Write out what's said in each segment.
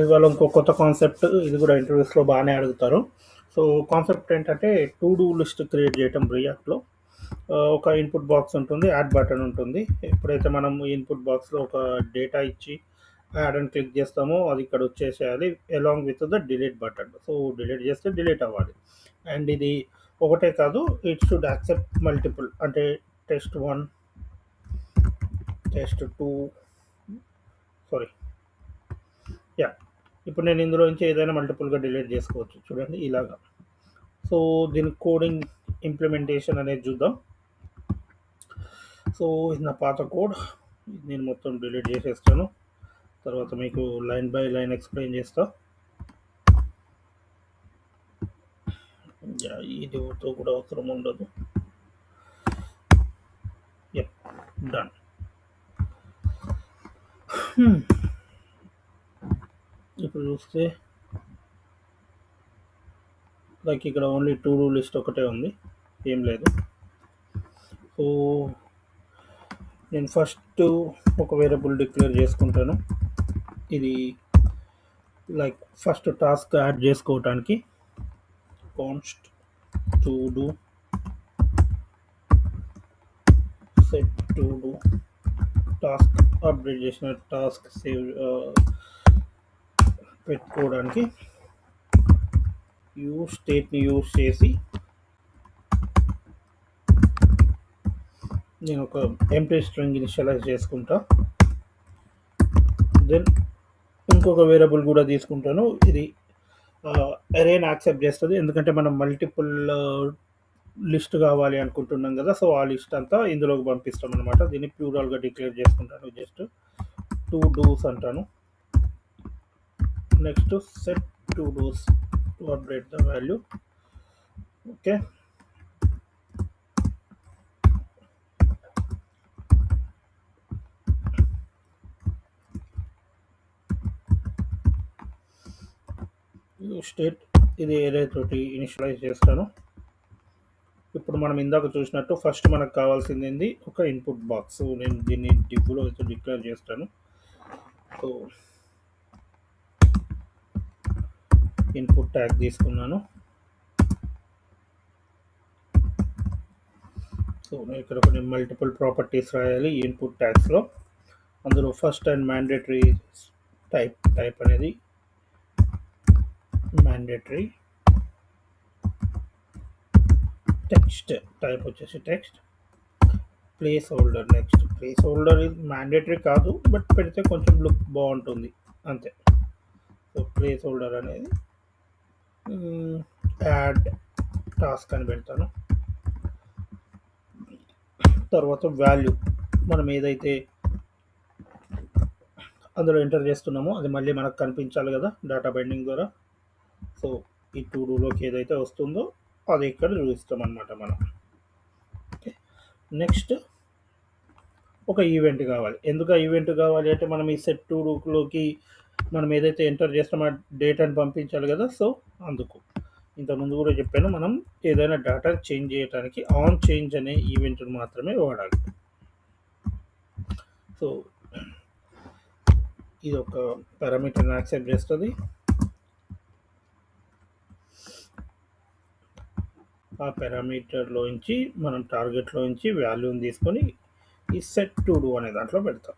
ఇవాళ ఇంకో కొత్త కాన్సెప్ట్, ఇది కూడా ఇంటర్వ్యూస్లో బాగానే అడుగుతారు. సో కాన్సెప్ట్ ఏంటంటే టు డూ లిస్ట్ క్రియేట్ చేయటం రియాక్ట్లో. ఒక ఇన్పుట్ బాక్స్ ఉంటుంది, యాడ్ బటన్ ఉంటుంది. ఎప్పుడైతే మనం ఇన్పుట్ బాక్స్లో ఒక డేటా ఇచ్చి యాడ్ అని క్లిక్ చేస్తామో అది ఇక్కడ వచ్చేసేయాలి along with the delete button. So delete చేస్తే డిలీట్ అవ్వాలి. అండ్ ఇది ఒకటే కాదు, ఇట్ షుడ్ యాక్సెప్ట్ మల్టిపుల్, అంటే test1, test2, సారీ యా. ఇప్పుడు నేను ఇందులో నుంచి ఏదైనా మల్టిపుల్గా డిలీట్ చేసుకోవచ్చు, చూడండి ఇలాగా. సో దీని కోడింగ్ ఇంప్లిమెంటేషన్ అనేది చూద్దాం. సో ఇది నా పాత కోడ్, నేను మొత్తం డిలీట్ చేసేస్తాను. తర్వాత మీకు లైన్ బై లైన్ ఎక్స్ప్లెయిన్ చేస్తా. ఇది కూడా అవసరం ఉండదు. డన్. ఇప్పుడు చూస్తే లైక్ ఇక్కడ ఓన్లీ టు డూ లిస్ట్ ఒకటే ఉంది, ఏం లేదు. సో నేను ఫస్ట్ ఒక వేరియబుల్ డిక్లేర్ చేసుకుంటాను. ఇది లైక్ ఫస్ట్ టాస్క్ యాడ్ చేసుకోవటానికి const to do set to do task update చేసిన టాస్క్ సేవ్ పెట్టుకోవడానికి యూజ్ స్టేట్ని యూజ్ చేసి నేను ఒక ఎంప్టీ స్ట్రింగ్ ఇనిషియలైజ్ చేసుకుంటా. దెన్ ఇంకొక వేరియబుల్ కూడా తీసుకుంటాను, ఇది అరేని యాక్సెప్ట్ చేస్తుంది, ఎందుకంటే మనం మల్టిపుల్ లిస్ట్ కావాలి అనుకుంటున్నాం కదా. సో ఆ లిస్ట్ అంతా ఇందులోకి పంపిస్తాం అనమాట. దీన్ని ప్లూరల్గా డిక్లేర్ చేసుకుంటాను, జస్ట్ టూ డూస్ అంటాను. Next set todos to update the value. Okay, state ఇది ఏరే తోటి ఇనిషియలైజ్ చేస్తాను. ఇప్పుడు మనం ఇందాక చూసినట్టు ఫస్ట్ మనకు కావాల్సింది ఏంది, ఒక ఇన్పుట్ బాక్స్. నేను దీన్ని డివ్లో అయితే డిక్లేర్ చేస్తాను. సో ఇన్పుట్ ట్యాగ్ తీసుకున్నాను. సో నేను ఇక్కడ కొన్ని మల్టిపుల్ ప్రాపర్టీస్ రాయాలి ఇన్పుట్ ట్యాగ్స్లో. అందులో ఫస్ట్ అండ్ మ్యాండేటరీ టైప్ అనేది మ్యాండేటరీ, టెక్స్ట్ టైప్ వచ్చేసి text, place holder. Next place holder ఇది మ్యాండేటరీ కాదు, బట్ పెడితే కొంచెం లుక్ బాగుంటుంది అంతే. సో ప్లేస్ హోల్డర్ అనేది యాడ్ టాస్క్ అని పెడతాను. తర్వాత వాల్యూ మనం ఏదైతే అందులో ఎంటర్ చేస్తున్నామో అది మళ్ళీ మనకు కనిపించాలి కదా డేటా బైండింగ్ ద్వారా. సో ఈ టు డూలోకి ఏదైతే వస్తుందో అది ఇక్కడ చూపిస్తాం అన్నమాట మనం. ఓకే, నెక్స్ట్ ఒక ఈవెంట్ కావాలి. ఎందుకు ఈవెంట్ కావాలి అంటే మనం ఈ సెట్ టు డూలోకి మనం ఏదైతే ఎంటర్ చేస్తామో ఆ డేటాని పంపించాలి కదా. సో అందుకు ఇంతకుముందు కూడా చెప్పాను, మనం ఏదైనా డేటా చేంజ్ చేయడానికి ఆన్ చేంజ్ అనే ఈవెంట్ మాత్రమే వాడాలి. సో ఇది ఒక పారామీటర్ని యాక్సెప్ట్ చేస్తుంది. ఆ పారామీటర్లోంచి మనం టార్గెట్లోంచి వాల్యూని తీసుకొని ఈ సెట్ టు డూ అనే దాంట్లో పెడతాం.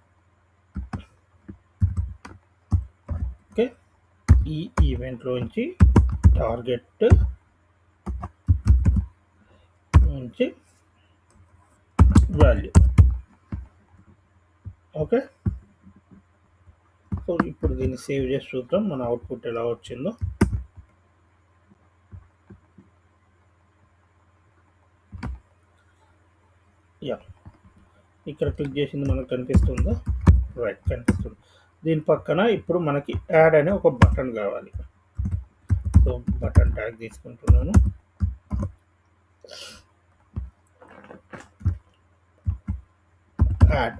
ఓకే, ఈ ఈవెంట్లోంచి టార్గెట్ నుంచి వాల్యూ. ఓకే, సో ఇప్పుడు దీన్ని సేవ్ చేసి చూద్దాం మన అవుట్పుట్ ఎలా వచ్చిందో. యా, ఇక్కడ క్లిక్ చేసింది మనకు కనిపిస్తుందా? రైట్, కనిపిస్తుంది. దీని పక్కన ఇప్పుడు మనకి యాడ్ అనే ఒక బటన్ కావాలి. సో బటన్ ట్యాగ్ తీసుకుంటున్నాను. యాడ్.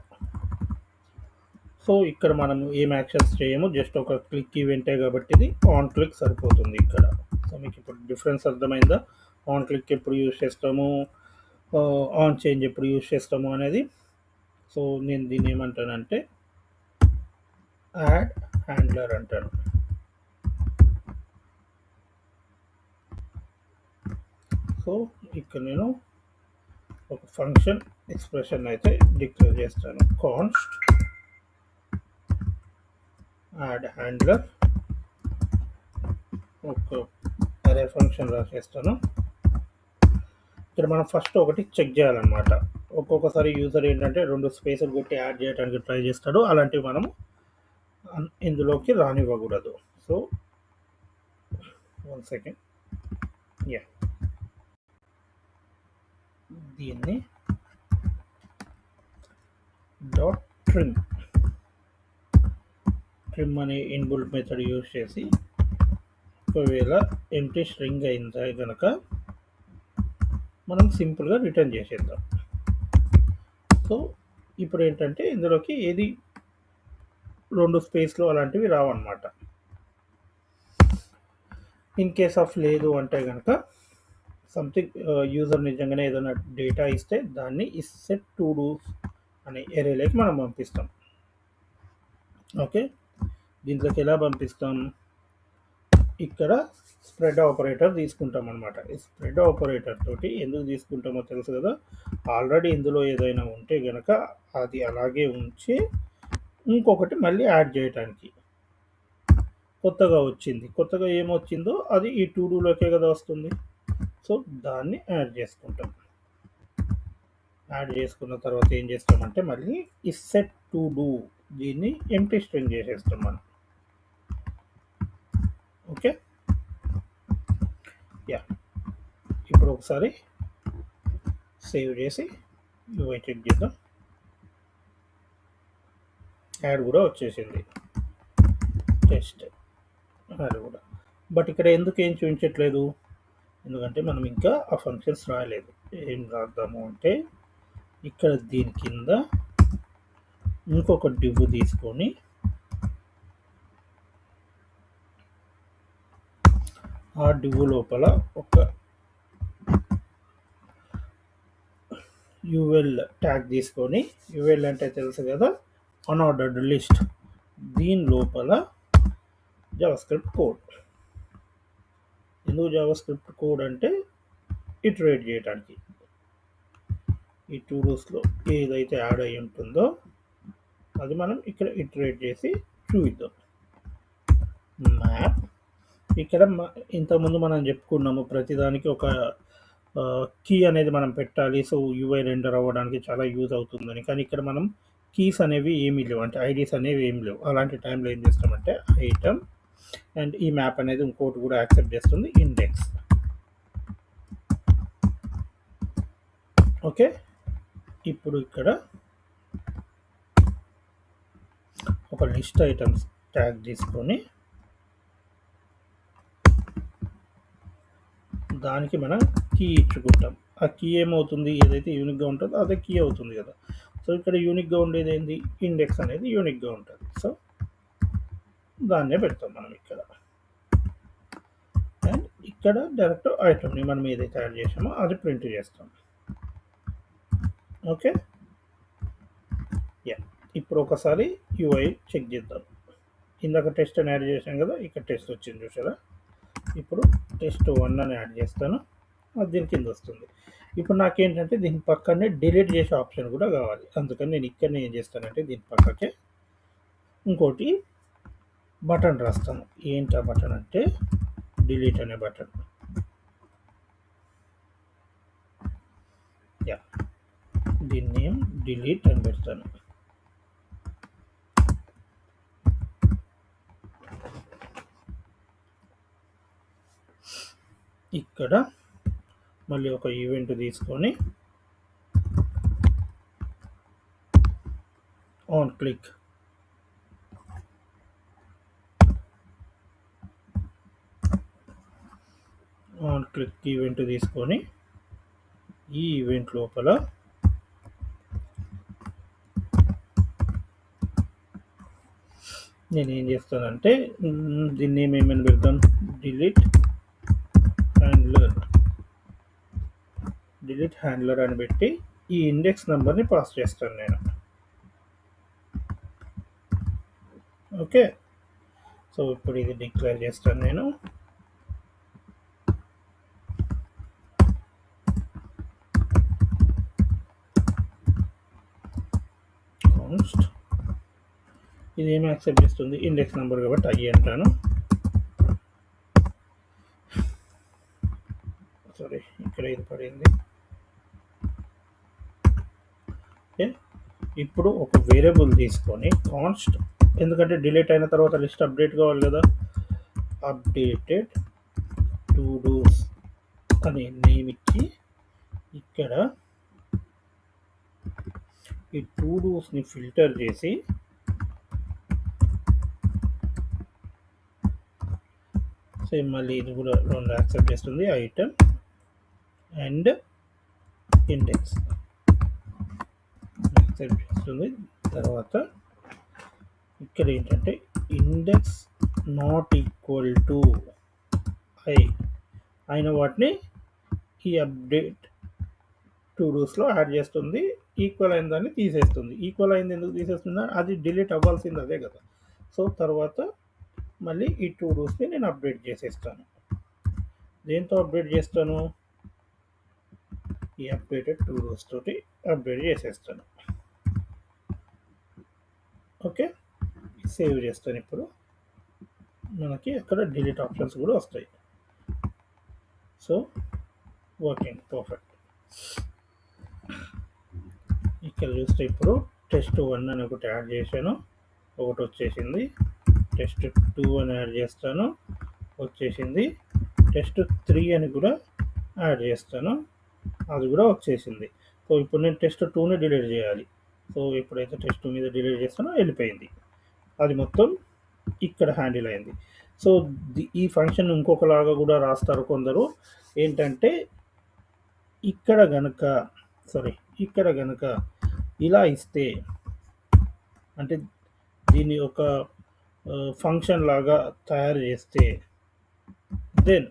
సో ఇక్కడ మనం ఏం యాక్షన్స్ చేయము, జస్ట్ ఒక క్లిక్ ఈవెంటే కాబట్టి ఇది ఆన్ క్లిక్ సరిపోతుంది ఇక్కడ. సో మీకు ఇప్పుడు డిఫరెన్స్ అర్థమైందా? ఆన్ క్లిక్ ఎప్పుడు యూజ్ చేస్తాము, ఆన్ చేంజ్ ఎప్పుడు యూజ్ చేస్తాము అనేది. సో నేను దీన్ని ఏమంటానంటే యాడ్ హ్యాండ్లర్ అంటాను. సో ఇక్కడ నేను ఒక ఫంక్షన్ ఎక్స్ప్రెషన్ అయితే డిక్లేర్ చేస్తాను. కాన్స్ట్ యాడ్ హ్యాండ్లర్, ఒక అరే ఫంక్షన్ రాసేస్తాను. ఇక్కడ మనం ఫస్ట్ ఒకటి చెక్ చేయాలన్నమాట. ఒక్కొక్కసారి యూజర్ ఏంటంటే 2 స్పేసులు కొట్టి యాడ్ చేయడానికి ట్రై చేస్తాడు. అలాంటివి మనము ఇందులోకి రానివ్వకూడదు. సో 1 సెకండ్, యా, దీన్ని డాట్ ట్రిమ్ అనే ఇన్బుల్ట్ మెథడ్ యూజ్ చేసి ఒకవేళ ఎంప్టీ స్ట్రింగ్ అయిందా కనుక మనం సింపుల్గా రిటర్న్ చేసేద్దాం. సో ఇప్పుడు ఏంటంటే ఇందులోకి ఏది 2 స్పేస్లు అలాంటివి రావన్నమాట. ఇన్ కేస్ ఆఫ్ లేదు అంటే కనుక సంథింగ్ యూజర్ నిజంగానే ఏదైనా డేటా ఇస్తే దాన్ని ఇస్సెట్ టు డూస్ అనే ఏరియాలోకి మనం పంపిస్తాం. ఓకే, దీంట్లోకి ఎలా పంపిస్తాం? ఇక్కడ స్ప్రెడ్ ఆపరేటర్ తీసుకుంటాం అనమాట. ఈ స్ప్రెడ్ ఆపరేటర్ తోటి ఎందుకు తీసుకుంటామో తెలుసు కదా. ఆల్రెడీ ఇందులో ఏదైనా ఉంటే కనుక అది అలాగే ఉంచి ఇంకొకటి మళ్ళీ యాడ్ చేయడానికి కొత్తగా వచ్చింది, కొత్తగా ఏమొచ్చిందో అది ఈ టు డూలోకే కదా వస్తుంది. సో దాన్ని యాడ్ చేసుకుంటాం. యాడ్ చేసుకున్న తర్వాత ఏం చేస్తామంటే మళ్ళీ ఈ సెట్ టు డూ దీన్ని ఎంప్టీ స్ట్రింగ్ చేసేస్తాం మనం. ఓకే, యా, ఇప్పుడు ఒకసారి సేవ్ చేసి యూఐ చెక్ చేద్దాం. యాడ్ కూడా వచ్చేసింది, టెస్ట్ యాడ్ కూడా. బట్ ఇక్కడ ఎందుకు ఏం చూపించట్లేదు? ఎందుకంటే మనం ఇంకా ఆ ఫంక్షన్స్ రాయలేదు. ఏం రాద్దాము అంటే ఇక్కడ దీని కింద ఇంకొక డివ్ తీసుకొని ఆ డివ్ లోపల ఒక యూఎల్ ట్యాగ్ తీసుకొని, యూఎల్ అంటే తెలుసు కదా, అన్ఆర్డర్డ్ లిస్ట్, దీని లోపల జావాస్క్రిప్ట్ కోడ్. ఎందుకు జావాస్క్రిప్ట్ కోడ్ అంటే ఇటరేట్ చేయడానికి. ఈ టూ డూస్లో ఏదైతే యాడ్ అయి ఉంటుందో అది మనం ఇక్కడ ఇటరేట్ చేసి చూద్దాం. మ్యాప్, ఇక్కడ ఇంతకుముందు మనం చెప్పుకున్నాము ప్రతిదానికి ఒక కీ అనేది మనం పెట్టాలి. సో యూఐ రెండర్ అవ్వడానికి చాలా యూజ్ అవుతుందని. కానీ ఇక్కడ మనం కీస్ అనేవి ఏమీ లేవు, అంటే ఐడీస్ అనేవి ఏమి లేవు. అలాంటి టైంలో ఏం చేస్తామంటే ఐటమ్ అండ్ ఈ మ్యాప్ అనేది ఇంకోటి కూడా యాక్సెప్ట్ చేస్తుంది, ఇండెక్స్. ఓకే, ఇప్పుడు ఇక్కడ ఒక లిస్ట్ ఐటమ్స్ ట్యాగ్ తీసుకొని దానికి మనం కీ ఇచ్చుకుంటాం. ఆ కీ ఏమవుతుంది, ఏదైతే యూనిక్గా ఉంటుందో అదే కీ అవుతుంది కదా. సో ఇక్కడ యూనిక్గా ఉండేది ఏంది, ఇండెక్స్ అనేది యూనిక్గా ఉంటుంది. సో దాన్నే పెడతాం మనం ఇక్కడ. అండ్ ఇక్కడ డైరెక్ట్ ఐటమ్ని మనం ఏదైతే యాడ్ చేసామో అది ప్రింట్ చేస్తాం. ఓకే, యా, ఇప్పుడు ఒకసారి యూఐ చెక్ చేద్దాం. ఇందాక టెస్ట్ అని యాడ్ చేసాం కదా, ఇక్కడ టెస్ట్ వచ్చింది చూసారా. ఇప్పుడు టెస్ట్ 1 అని యాడ్ చేస్తాను, అది దీని కింద వస్తుంది. ఇప్పుడు నాకేంటంటే దీని పక్కనే డిలీట్ చేసే ఆప్షన్ కూడా కావాలి. అందుకని నేను ఇక్కడనే ఏం చేస్తానంటే దీని పక్కకే ఇంకోటి బటన్ రాస్తాను. ఏంటి ఆ బటన్ అంటే డిలీట్ అనే బటన్. యా, దీని నేమ్ డిలీట్ అని పెడతాను. ఇక్కడ మళ్ళీ ఒక ఈవెంట్ తీసుకొని ఆన్ క్లిక్ ఈవెంట్ తీసుకొని ఈ ఈవెంట్ లోపల నేను ఏం చేస్తానంటే దీన్ని ఏమేమి పెడతాం, డిలీట్ హ్యాండ్లర్ అని పెట్టి ఈ ఇండెక్స్ నెంబర్ని పాస్ చేస్తాను నేను. ఓకే, సో ఇప్పుడు ఇది డిక్లేర్ చేస్తాను నేను. ఇది ఏమి యాక్సెప్ట్ చేస్తుంది, ఇండెక్స్ నెంబర్ కాబట్టి ఐ అంటాను. సారీ, ఇక్కడ ఇది పడింది. ఓకే, ఇప్పుడు ఒక వేరియబుల్ తీసుకొని కాన్స్ట్, ఎందుకంటే డిలీట్ అయిన తర్వాత లిస్ట్ అప్డేట్ కావాలి కదా, అప్డేటెడ్ టు డూస్ అనే నేమ్ ఇచ్చి ఇక్కడ ఈ టు డూస్ని ఫిల్టర్ చేసి సేమ్ మళ్ళీ ఇది కూడా రెండు యాక్సెప్ట్ చేస్తుంది, ఐటమ్ అండ్ ఇండెక్స్ యాక్సెప్ట్ చేస్తుంది. తర్వాత ఇక్కడ ఏంటంటే index not equal to I అయిన వాటిని ఈ అప్డేట్ టు డూస్లో యాడ్ చేస్తుంది, ఈక్వల్ అయిన దాన్ని తీసేస్తుంది. ఈక్వల్ అయింది ఎందుకు తీసేస్తుందా, అది డిలీట్ అవ్వాల్సింది అదే కదా. సో తర్వాత మళ్ళీ ఈ టు డూస్ని నేను అప్డేట్ చేసేస్తాను. దేంతో అప్డేట్ చేస్తాను, ఈ అప్డేటెడ్ టు డూస్ తోటి అప్డేట్ చేసేస్తాను. ఓకే, సేవ్ చేస్తాను. ఇప్పుడు మనకి అక్కడ డిలీట్ ఆప్షన్స్ కూడా వస్తాయి. So working perfect. ఇక్కడ చూస్తే ఇప్పుడు test1 అని ఒకటి యాడ్ చేశాను, ఒకటి వచ్చేసింది. test2 అని యాడ్ చేస్తాను, వచ్చేసింది. test3 అని కూడా యాడ్ చేస్తాను, అది కూడా వచ్చేసింది. సో ఇప్పుడు నేను test2ని డిలీట్ చేయాలి. సో ఎప్పుడైతే test2 మీద డిలీట్ చేస్తానో వెళ్ళిపోయింది, అది మొత్తం ఇక్కడ హ్యాండిల్ అయింది. సో ఈ ఫంక్షన్ ఇంకొకలాగా కూడా రాస్తారు కొందరు, ఏంటంటే ఇక్కడ గనక ఇలా ఇస్తే, అంటే దీన్ని ఒక ఫంక్షన్ లాగా తయారు చేస్తే దెన్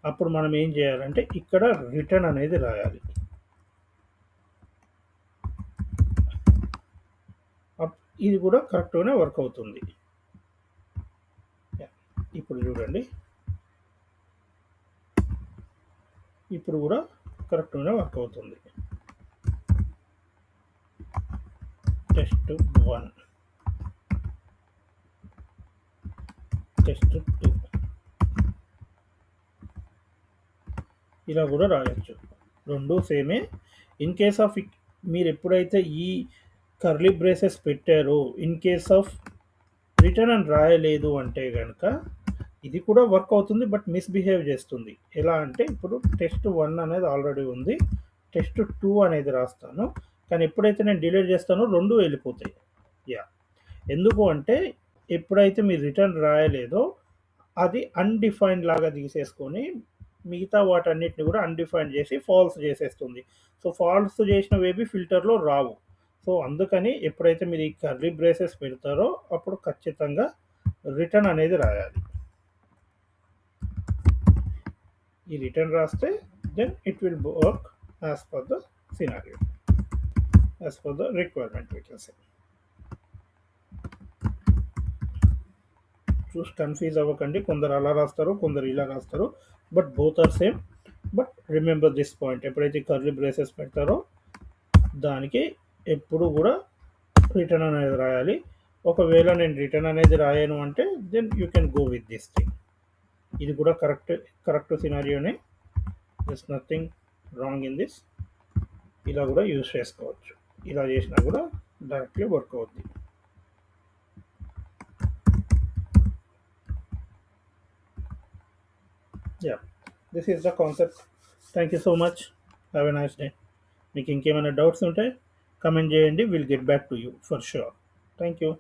అప్పుడు మనం ఏం చేయాలంటే ఇక్కడ రిటర్న్ అనేది రాయాలి. ఇది కూడా కరెక్ట్గానే వర్క్ అవుతుంది. ఇప్పుడు చూడండి, ఇప్పుడు కూడా కరెక్ట్గానే వర్క్ అవుతుంది. test1 test2 ఇలా కూడా రాయొచ్చు, రెండు సేమే. ఇన్ కేస్ ఆఫ్ మీరు ఎప్పుడైతే ఈ కర్లీ బ్రేసెస్ పెట్టారో, ఇన్ కేస్ ఆఫ్ రిటర్న్ అని రాయలేదు అంటే కనుక ఇది కూడా వర్క్ అవుతుంది, బట్ మిస్బిహేవ్ చేస్తుంది. ఎలా అంటే ఇప్పుడు test1 అనేది ఆల్రెడీ ఉంది, test2 అనేది రాస్తాను, కానీ ఎప్పుడైతే నేను డిలీట్ చేస్తానో రెండు వెళ్ళిపోతాయి. ఎందుకు అంటే ఎప్పుడైతే మీరు రిటర్న్ రాయలేదో అది అన్డిఫైన్డ్ లాగా తీసేసుకొని మిగతా వాటన్నిటిని కూడా అన్డిఫైన్డ్ చేసి ఫాల్స్ చేసేస్తుంది. సో ఫాల్స్ చేసినవేవి ఫిల్టర్లో రావు. సో అందుకని ఎప్పుడైతే మీరు ఈ కర్లీ బ్రేసెస్ పెడతారో అప్పుడు ఖచ్చితంగా రిటర్న్ అనేది రాయాలి. ఈ రిటర్న్ రాస్తే then it will work as per the scenario, as per the requirement we can say. చూసి కన్ఫ్యూజ్ అవ్వకండి, కొందరు అలా రాస్తారు, కొందరు ఇలా రాస్తారు, but both are same. But remember this point, ఎప్పుడైతే కర్లీ బ్రేసెస్ పెడతారో దానికి ఎప్పుడు కూడా రిటర్న్ అనేది రాయాలి. ఒకవేళ నేను రిటర్న్ అనేది రాయను అంటే then you can go with this thing. ఇది కూడా కరెక్ట్ సినారియోనే, this nothing wrong in this. ఇలా కూడా యూజ్ చేసుకోవచ్చు, ఇలా చేసినా కూడా డైరెక్ట్లీ వర్క్ అవుద్ది. This is the concept. Thank you so much, have a nice day. మీకు ఇంకేమైనా డౌట్స్ ఉంటే కమెంట్ చేయండి, will get back to you for sure. Thank you.